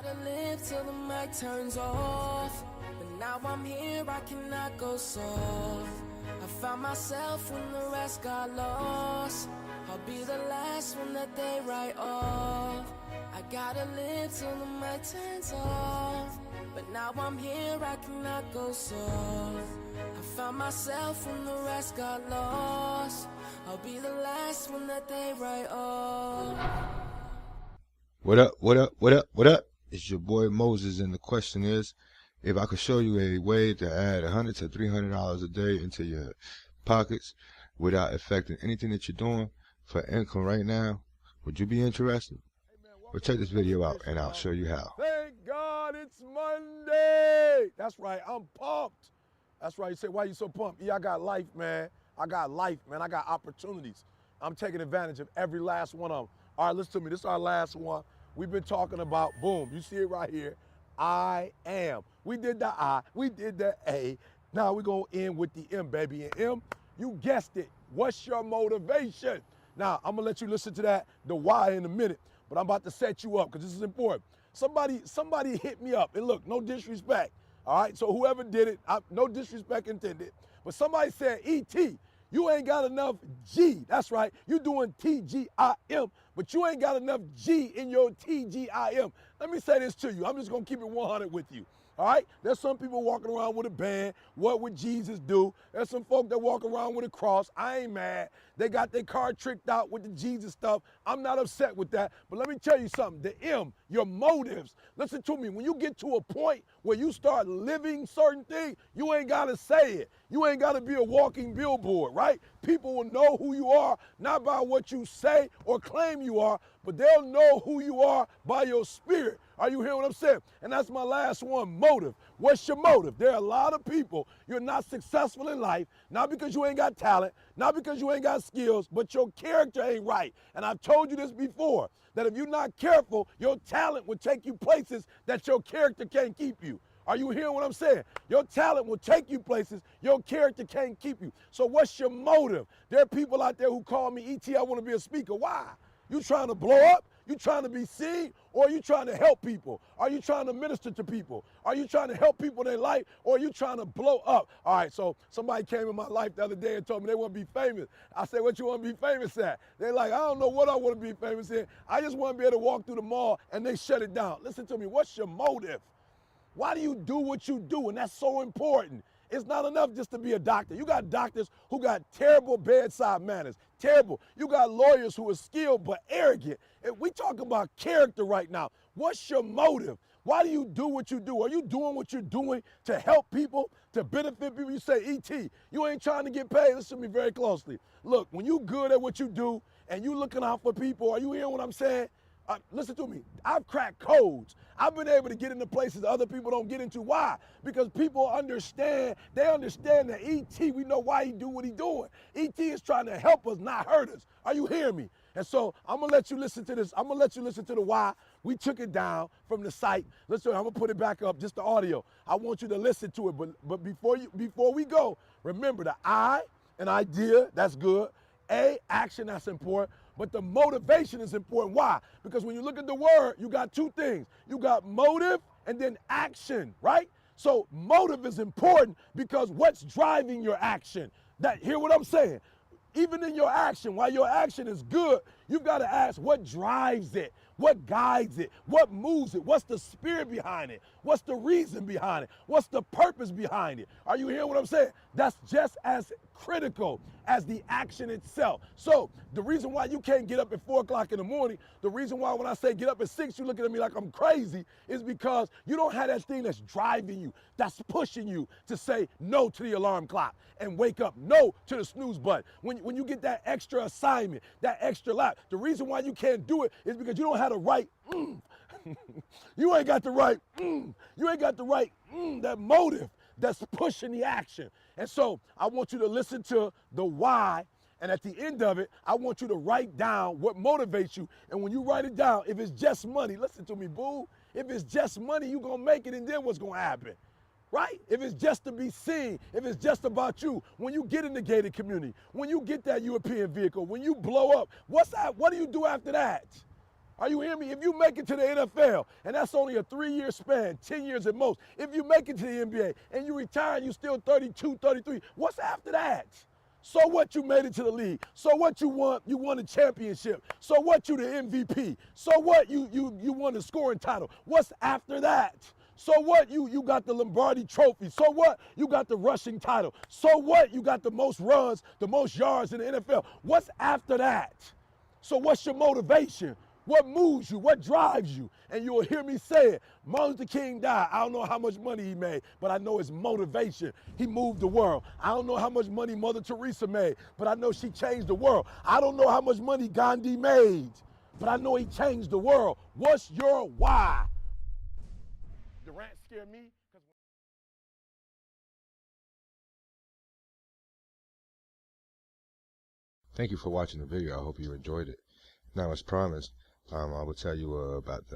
Gotta live till the mic turns off. But now I'm here, I cannot go soft. I found myself when the rest got lost. I'll be the last one that they write off. I gotta live till the mic turns off. But now I'm here, I cannot go soft. I found myself when the rest got lost. I'll be the last one that they write off. What up, what up, what up, what up? It's your boy Moses, and the question is, if I could show you a way to add $100 to $300 a day into your pockets without affecting anything that you're doing for income right now, would you be interested? Well, check this video out, and I'll show you how. Thank God it's Monday. That's right, I'm pumped. That's right, you say, why you so pumped? Yeah, I got life, man. I got life, man. I got opportunities. I'm taking advantage of every last one of them. All right, listen to me. This is our last one. We've been talking about, boom, you see it right here, I am. We did the I, we did the A. Now we're going to end with the M, baby. And M, you guessed it. What's your motivation? Now, I'm going to let you listen to that, the why in a minute, but I'm about to set you up because this is important. Somebody hit me up. And look, no disrespect. All right, so whoever did it, no disrespect intended, but somebody said, E.T., you ain't got enough G. That's right. You doing T-G-I-M, but you ain't got enough G in your T-G-I-M. Let me say this to you. I'm just going to keep it 100 with you. All right? There's some people walking around with a band. What would Jesus do? There's some folk that walk around with a cross. I ain't mad. They got their car tricked out with the Jesus stuff. I'm not upset with that. But let me tell you something. The M, your motives. Listen to me. When you get to a point where you start living certain things, you ain't got to say it. You ain't got to be a walking billboard, right? People will know who you are, not by what you say or claim you are, but they'll know who you are by your spirit. Are you hearing what I'm saying? And that's my last one, motive. What's your motive? There are a lot of people, you're not successful in life, not because you ain't got talent, not because you ain't got skills, but your character ain't right. And I've told you this before, that if you're not careful, your talent will take you places that your character can't keep you. Are you hearing what I'm saying? Your talent will take you places your character can't keep you. So what's your motive? There are people out there who call me, E.T., I want to be a speaker. Why? You trying to blow up? You trying to be seen? Or are you trying to help people? Are you trying to minister to people? Are you trying to help people in their life? Or are you trying to blow up? All right, so somebody came in my life the other day and told me they want to be famous. I said, what you want to be famous at? They're like, I don't know what I want to be famous in. I just want to be able to walk through the mall, and they shut it down. Listen to me, what's your motive? Why do you do what you do? And that's so important. It's not enough just to be a doctor. You got doctors who got terrible bedside manners, terrible. You got lawyers who are skilled but arrogant. And we talk about character right now. What's your motive? Why do you do what you do? Are you doing what you're doing to help people, to benefit people? You say, E.T., you ain't trying to get paid. Listen to me very closely. Look, when you good at what you do and you looking out for people, are you hearing what I'm saying? Listen to me. I've cracked codes. I've been able to get into places other people don't get into. Why? Because people understand. They understand that E.T., we know why he do what he doing. E.T. is trying to help us, not hurt us. Are you hearing me? And so I'm going to let you listen to this. I'm going to let you listen to the why. We took it down from the site. Listen, I'm going to put it back up, just the audio. I want you to listen to it. But before we go, remember the I, an idea, that's good. A, action, that's important. But the motivation is important. Why? Because when you look at the word, you got two things. You got motive and then action, right? So motive is important because what's driving your action? Hear what I'm saying? Even in your action, while your action is good, you've got to ask what drives it, what guides it, what moves it, what's the spirit behind it, what's the reason behind it, what's the purpose behind it. Are you hearing what I'm saying? That's just as critical as the action itself. So the reason why you can't get up at 4 o'clock in the morning, the reason why when I say get up at 6, you're looking at me like I'm crazy, is because you don't have that thing that's driving you, that's pushing you to say no to the alarm clock and wake up, no to the snooze button. When you get that extra assignment, that extra lap, the reason why you can't do it is because you don't have the right, you ain't got the right, you ain't got the right, that motive that's pushing the action. And so I want you to listen to the why, and at the end of it, I want you to write down what motivates you. And when you write it down, if it's just money, listen to me, boo. If it's just money, you're going to make it, and then what's going to happen? Right? If it's just to be seen, if it's just about you, when you get in the gated community, when you get that European vehicle, when you blow up, what's that? What do you do after that? Are you hearing me? If you make it to the NFL, and that's only a 3-year span, 10 years at most, if you make it to the NBA and you retire and you're still 32, 33, what's after that? So what, you made it to the league? So what, you won a championship? So what, you the MVP? So what, you won the scoring title? What's after that? So what, you got the Lombardi trophy? So what, you got the rushing title? So what, you got the most runs, the most yards in the NFL? What's after that? So what's your motivation? What moves you? What drives you? And you'll hear me say it. Martin Luther King died. I don't know how much money he made, but I know his motivation. He moved the world. I don't know how much money Mother Teresa made, but I know she changed the world. I don't know how much money Gandhi made, but I know he changed the world. What's your why? Durant scared me. Thank you for watching the video. I hope you enjoyed it. Now, as promised, I will tell you about the